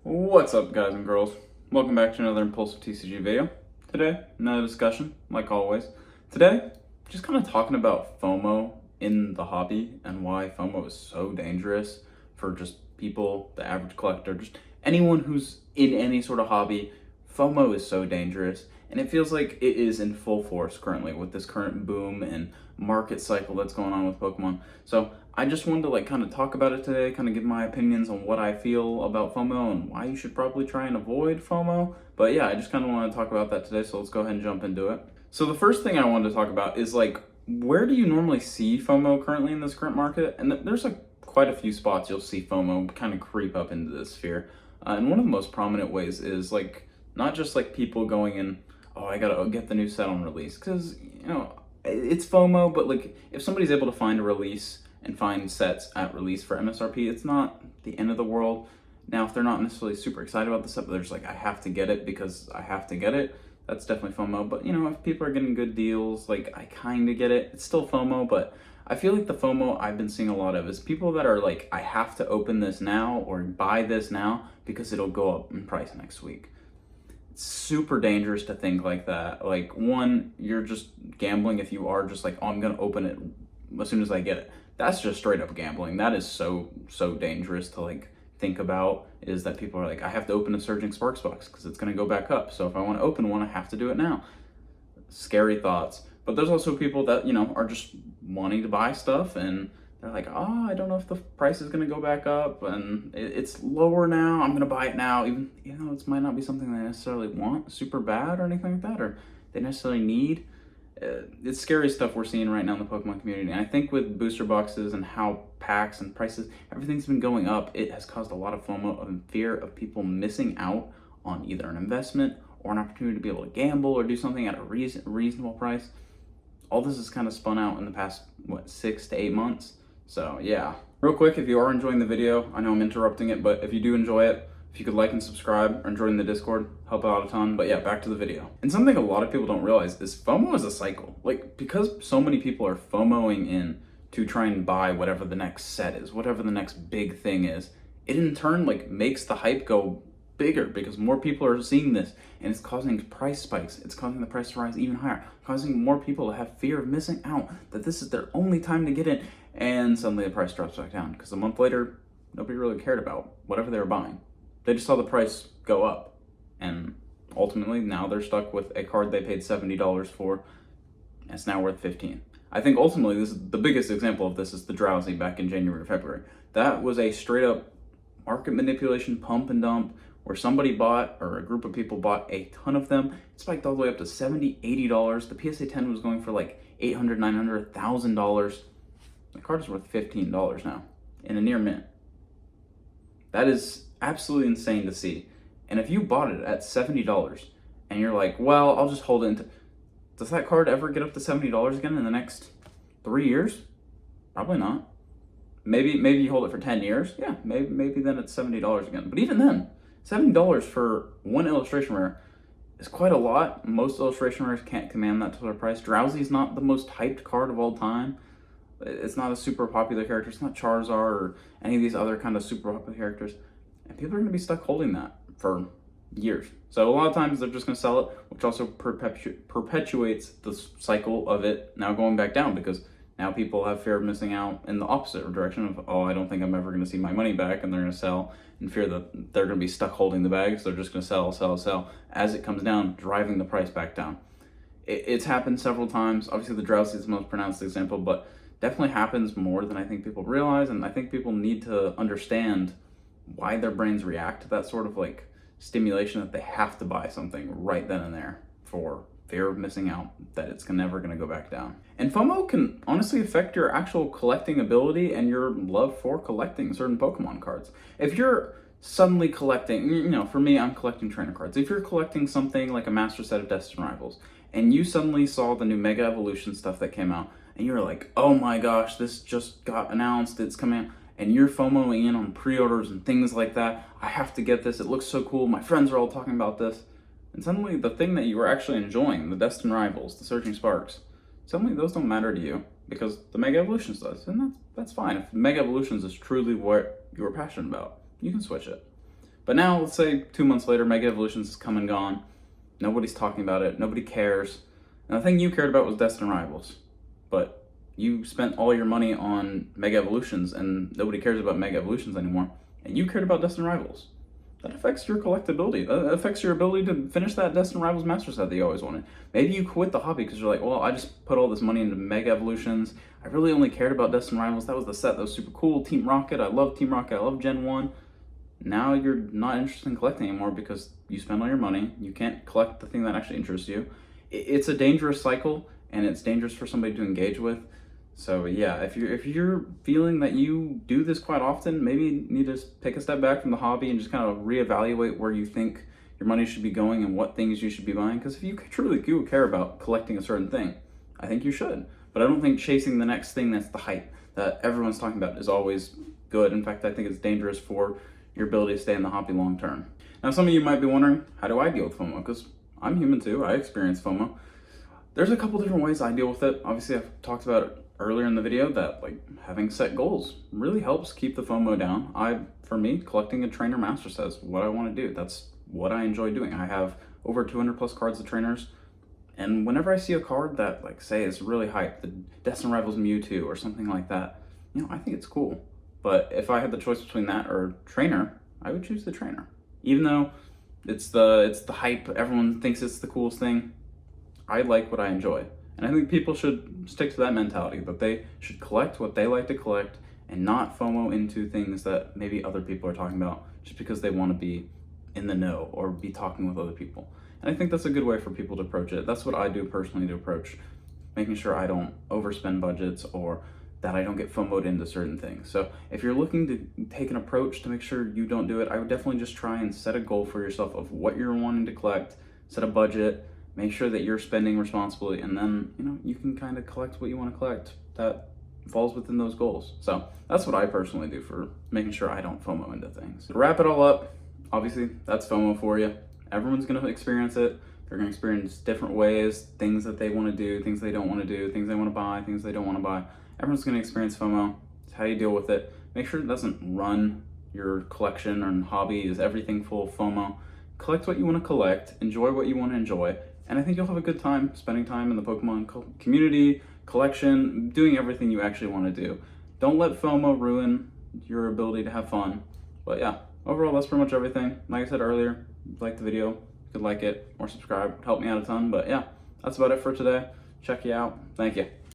What's up, guys and girls? Welcome back to another Impulsive TCG video. Today, another discussion, like always. Today, just kind of talking about FOMO in the hobby and why FOMO is so dangerous for just people, the average collector, just anyone who's in any sort of hobby. FOMO is so dangerous, and it feels like it is in full force currently with this current boom and market cycle that's going on with Pokemon. So I just wanted to kind of talk about it today, kind of give my opinions on what I feel about FOMO and why you should probably try and avoid FOMO. But yeah, I just kind of want to talk about that today, so let's go ahead and jump into it. So the first thing I wanted to talk about is where do you normally see FOMO currently in this current market? And there's quite a few spots you'll see FOMO kind of creep up into this sphere. And one of the most prominent ways is not just people going in, oh, I gotta get the new set on release, because it's FOMO. But if somebody's able to find a release and find sets at release for MSRP, it's not the end of the world. Now, if they're not necessarily super excited about the set, but they're just I have to get it because I have to get it, that's definitely FOMO. But if people are getting good deals, I kind of get it. It's still FOMO, but I feel like the FOMO I've been seeing a lot of is people that are I have to open this now or buy this now because it'll go up in price next week. It's super dangerous to think like that. One, you're just gambling if you are just oh, I'm gonna open it as soon as I get it. That's just straight up gambling. That is so dangerous to think about, is that people are I have to open a Surging Sparks box because it's gonna go back up. So if I want to open one, I have to do it now. Scary thoughts. But there's also people that, are just wanting to buy stuff and they're oh, I don't know if the price is going to go back up and it's lower now. I'm going to buy it now, even though it might not be something they necessarily want super bad or anything like that, or they necessarily need. It's scary stuff we're seeing right now in the Pokemon community. And I think with booster boxes and how packs and prices, everything's been going up, it has caused a lot of FOMO and fear of people missing out on either an investment or an opportunity to be able to gamble or do something at a reasonable price. All this has kind of spun out in the past, 6 to 8 months. So yeah, real quick, if you are enjoying the video, I know I'm interrupting it, but if you do enjoy it, if you could like and subscribe or join the Discord, help out a ton. But yeah, back to the video. And something a lot of people don't realize is FOMO is a cycle. Because so many people are FOMOing in to try and buy whatever the next set is, whatever the next big thing is, it in turn makes the hype go bigger because more people are seeing this, and it's causing price spikes. It's causing the price to rise even higher, causing more people to have fear of missing out, that this is their only time to get in, and suddenly the price drops back down because a month later, nobody really cared about whatever they were buying. They just saw the price go up, and ultimately now they're stuck with a card they paid $70 for, and it's now worth $15. I think ultimately this is the biggest example of this is the Drowsy back in January or February. That was a straight up market manipulation pump and dump where somebody bought, or a group of people bought a ton of them. It spiked all the way up to $70, $80. The PSA 10 was going for $800, $900, $1,000. The card is worth $15 now in a near mint. That is absolutely insane to see. And if you bought it at $70 and you're well, I'll just hold it does that card ever get up to $70 again in the next 3 years? Probably not. Maybe you hold it for 10 years. Yeah, maybe then it's $70 again. But even then, $70 for one illustration rare is quite a lot. Most illustration rares can't command that sort of price. Drowsy's not the most hyped card of all time. It's not a super popular character. It's not Charizard or any of these other kind of super popular characters. And people are going to be stuck holding that for years. So a lot of times they're just going to sell it, which also perpetuates the cycle of it now going back down, because now people have fear of missing out in the opposite direction of, oh, I don't think I'm ever going to see my money back, and they're going to sell in fear that they're going to be stuck holding the bag, so they're just going to sell as it comes down, driving the price back down. It's happened several times. Obviously, the Drowsy is the most pronounced example, but definitely happens more than I think people realize, and I think people need to understand why their brains react to that sort of stimulation that they have to buy something right then and there for fear of missing out, that it's never going to go back down. And FOMO can honestly affect your actual collecting ability and your love for collecting certain Pokemon cards. If you're suddenly collecting, for me, I'm collecting trainer cards. If you're collecting something like a master set of Destined Rivals, and you suddenly saw the new Mega Evolution stuff that came out, and you're oh my gosh, this just got announced, it's coming out, and you're FOMOing in on pre-orders and things like that, I have to get this, it looks so cool, my friends are all talking about this, and suddenly the thing that you were actually enjoying, the Destined Rivals, the Surging Sparks, suddenly those don't matter to you because the Mega Evolutions does, and that's fine. If Mega Evolutions is truly what you're passionate about, you can switch it. But now, let's say 2 months later, Mega Evolutions has come and gone. Nobody's talking about it. Nobody cares. And the thing you cared about was Destined Rivals. But you spent all your money on Mega Evolutions, and nobody cares about Mega Evolutions anymore. And you cared about Destined Rivals. That affects your collectability. That affects your ability to finish that Destined Rivals Master Set that you always wanted. Maybe you quit the hobby because you're like, well, I just put all this money into Mega Evolutions. I really only cared about Destined Rivals. That was the set that was super cool. Team Rocket. I love Team Rocket. I love Gen 1. Now you're not interested in collecting anymore because you spend all your money. You can't collect the thing that actually interests you. It's a dangerous cycle, and it's dangerous for somebody to engage with. So yeah, if you're feeling that you do this quite often, maybe you need to take a step back from the hobby and just kind of reevaluate where you think your money should be going and what things you should be buying. Because if you truly do care about collecting a certain thing, I think you should. But I don't think chasing the next thing that's the hype that everyone's talking about is always good. In fact, I think it's dangerous for your ability to stay in the hobby long term. Now, some of you might be wondering, how do I deal with FOMO? Because I'm human too. I experience FOMO. There's a couple different ways I deal with it. Obviously, I've talked about it earlier in the video that like having set goals really helps keep the FOMO down. For me, collecting a trainer master set is what I want to do. That's what I enjoy doing. I have over 200 plus cards of trainers, and whenever I see a card that like say is really hyped, the Destined Rivals Mewtwo or something like that, I think it's cool. But if I had the choice between that or trainer, I would choose the trainer. Even though it's the hype, everyone thinks it's the coolest thing, I like what I enjoy. And I think people should stick to that mentality, that they should collect what they like to collect and not FOMO into things that maybe other people are talking about just because they want to be in the know or be talking with other people. And I think that's a good way for people to approach it. That's what I do personally to approach making sure I don't overspend budgets or that I don't get FOMO'd into certain things. So if you're looking to take an approach to make sure you don't do it, I would definitely just try and set a goal for yourself of what you're wanting to collect, set a budget, make sure that you're spending responsibly, and then you can kind of collect what you want to collect that falls within those goals. So that's what I personally do for making sure I don't FOMO into things. To wrap it all up, obviously that's FOMO for you. Everyone's going to experience it. They're going to experience different ways, things that they want to do, things they don't want to do, things they want to buy, things they don't want to buy. Everyone's going to experience FOMO. It's how you deal with it. Make sure it doesn't run your collection or hobby. Is everything full of FOMO? Collect what you want to collect, enjoy what you want to enjoy, and I think you'll have a good time spending time in the Pokemon community, collection, doing everything you actually want to do. Don't let FOMO ruin your ability to have fun. But yeah, overall, that's pretty much everything. Like I said earlier, if you liked the video, you could like it or subscribe. It would help me out a ton. But yeah, that's about it for today. Check you out. Thank you.